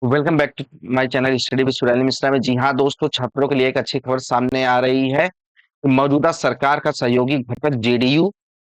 Welcome back to my channel study with Suraili Mishra में। जी हाँ दोस्तों, छात्रों के लिए एक अच्छी खबर सामने आ रही है कि मौजूदा सरकार का सहयोगी घटक जेडीयू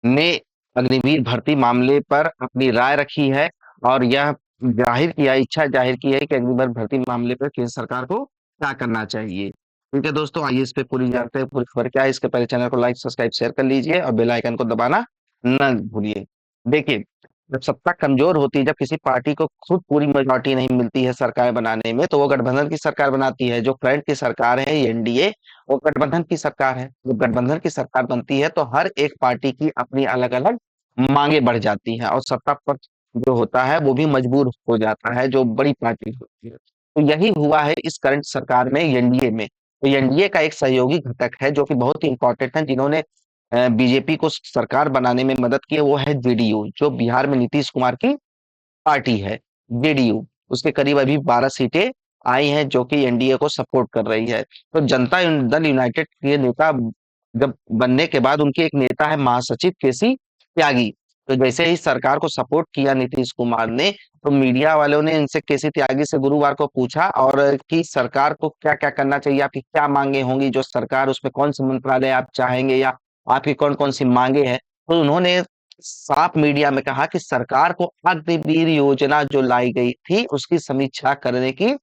ने अग्निवीर भर्ती मामले पर अपनी राय रखी है और यह इच्छा जाहिर की है कि अग्निवीर भर्ती मामले पर केंद्र सरकार को क्या करना चाहिए। ठीक है दोस्तों, आइए इस पे पूरी जानते हैं। पूरी खबर क्या है, इसके पहले चैनल को लाइक सब्सक्राइब शेयर कर लीजिए और बेल आइकन को दबाना न भूलिए। देखिए, जब सत्ता कमजोर होती है, जब किसी पार्टी को खुद पूरी मेजोरिटी नहीं मिलती है सरकार बनाने में, तो वो गठबंधन की सरकार बनाती है। जो करंट की सरकार है एनडीए, वो गठबंधन की सरकार है। जब गठबंधन की सरकार बनती है तो हर एक पार्टी की अपनी अलग अलग मांगे बढ़ जाती हैं और सत्ता पक्ष जो होता है वो भी मजबूर हो जाता है, जो बड़ी पार्टी होती है। तो यही हुआ है इस करंट सरकार में, एनडीए में। तो एनडीए का एक सहयोगी घटक है जो कि बहुत ही इंपॉर्टेंट है, जिन्होंने बीजेपी को सरकार बनाने में मदद की है, वो है जेडीयू, जो बिहार में नीतीश कुमार की पार्टी है। जेडीयू, उसके करीब अभी 12 सीटें आई हैं जो कि एनडीए को सपोर्ट कर रही है। तो जनता दल यूनाइटेड के नेता जब बनने के बाद उनके एक नेता है महासचिव केसी त्यागी। तो जैसे ही सरकार को सपोर्ट किया नीतीश कुमार ने, तो मीडिया वालों ने इनसे केसी त्यागी से गुरुवार को पूछा और कि सरकार को क्या क्या करना चाहिए, आपकी क्या मांगे होंगी जो सरकार, उसमें कौन से मंत्रालय आप चाहेंगे या आपकी कौन कौन सी मांगे हैं। तो उन्होंने साफ मीडिया में कहा कि सरकार को अग्निवीर योजना जो लाई गई थी उसकी समीक्षा करने की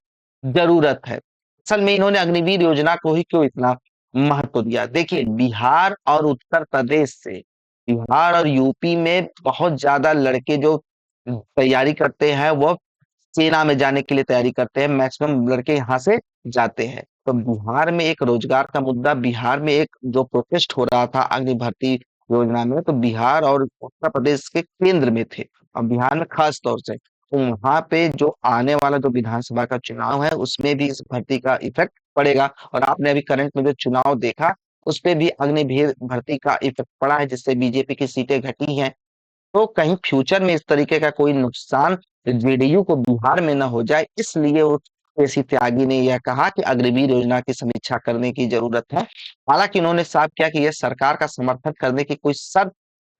जरूरत है। असल में इन्होंने अग्निवीर योजना को ही क्यों इतना महत्व दिया, देखिए बिहार और उत्तर प्रदेश से, बिहार और यूपी में बहुत ज्यादा लड़के जो तैयारी करते हैं वो सेना में जाने के लिए तैयारी करते हैं। मैक्सिमम लड़के यहाँ से जाते हैं। तो बिहार में एक रोजगार का मुद्दा, बिहार में एक जो प्रोटेस्ट हो रहा था अग्नि भर्ती योजना में, तो बिहार और उत्तर प्रदेश के केंद्र में थे और बिहार में खास तौर से। तो वहां पे जो आने वाला जो विधानसभा का चुनाव है उसमें भी इस भर्ती का इफेक्ट पड़ेगा। और आपने अभी करंट में जो चुनाव देखा उस पे भी अग्निवीर भर्ती का इफेक्ट पड़ा है, जिससे बीजेपी की सीटें घटी हैं। तो कहीं फ्यूचर में इस तरीके का कोई नुकसान जेडीयू को बिहार में ना हो जाए, इसलिए वो केसी त्यागी ने यह कहा कि अग्निवीर योजना की समीक्षा करने की जरूरत है। हालांकि उन्होंने साफ किया कि यह सरकार का समर्थन करने की कोई शर्त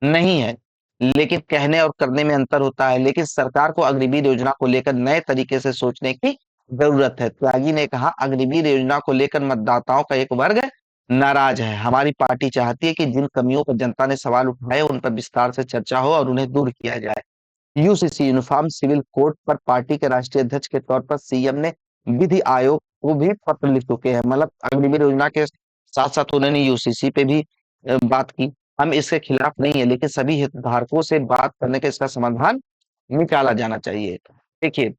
नहीं है, लेकिन कहने और करने में अंतर होता है। लेकिन सरकार को अग्निवीर योजना को लेकर नए तरीके से सोचने की जरूरत है। त्यागी ने कहा, अग्निवीर योजना को लेकर मतदाताओं का एक वर्ग नाराज है। हमारी पार्टी चाहती है कि जिन कमियों पर जनता ने सवाल उठाए उन पर विस्तार से चर्चा हो और उन्हें दूर किया जाए। यूसीसी यूनिफॉर्म सिविल कोड पर पार्टी के राष्ट्रीय अध्यक्ष के तौर पर सीएम ने विधि आयोग को भी पत्र लिख चुके हैं। मतलब अग्निवीर योजना के साथ साथ उन्होंने यूसीसी पे भी बात की। हम इसके खिलाफ नहीं है, लेकिन सभी हितधारकों से बात करने के इसका समाधान निकाला जाना चाहिए। देखिए,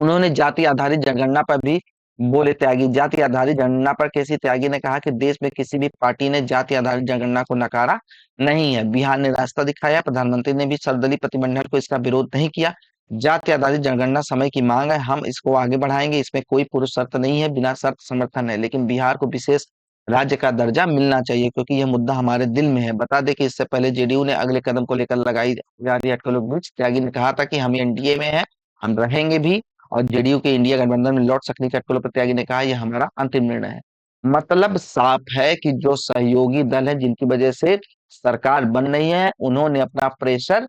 उन्होंने जाति आधारित जनगणना पर भी बोले त्यागी। जाति आधारित जनगणना पर केसी त्यागी ने कहा कि देश में किसी भी पार्टी ने जाति आधारित जनगणना को नकारा नहीं है। बिहार ने रास्ता दिखाया, प्रधानमंत्री ने भी सर्वदलीय प्रतिनिधिमंडल को इसका विरोध नहीं किया। जाति आधारित जनगणना समय की मांग है, हम इसको आगे बढ़ाएंगे। इसमें कोई पूर्व शर्त नहीं है, बिना शर्त समर्थन है, लेकिन बिहार को विशेष राज्य का दर्जा मिलना चाहिए क्योंकि यह मुद्दा हमारे दिल में है। बता दें कि इससे पहले जेडीयू ने अगले कदम को लेकर लगाई जा रही अटकलों के बीच त्यागी ने कहा था कि हम एनडीए में है, हम रहेंगे भी और जेडीयू के इंडिया गठबंधन में लौट सकने के अटकलों पर त्यागी ने कहा यह हमारा अंतिम निर्णय है। मतलब साफ है कि जो सहयोगी दल है जिनकी वजह से सरकार बन रही है, उन्होंने अपना प्रेशर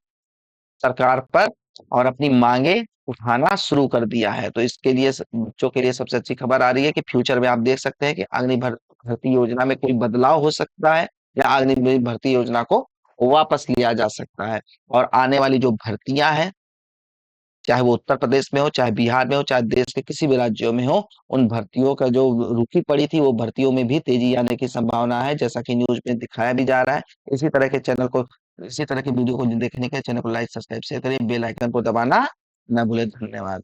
सरकार पर और अपनी मांगे उठाना शुरू कर दिया है। तो इसके लिए बच्चों के लिए सबसे अच्छी खबर आ रही है कि फ्यूचर में आप देख सकते हैं कि भर्ती योजना में कोई बदलाव हो सकता है या अग्नि भर्ती योजना को वापस लिया जा सकता है। और आने वाली जो भर्तियां हैं, चाहे वो उत्तर प्रदेश में हो, चाहे बिहार में हो, चाहे देश के किसी भी राज्यों में हो, उन भर्तियों का जो रुकी पड़ी थी वो भर्तियों में भी तेजी आने की संभावना है, जैसा कि न्यूज में दिखाया भी जा रहा है। इसी तरह के चैनल को, इसी तरह की वीडियो को देखने के चैनल को लाइक सब्सक्राइब शेयर करिए, बेल आइकन को दबाना ना भूले। धन्यवाद।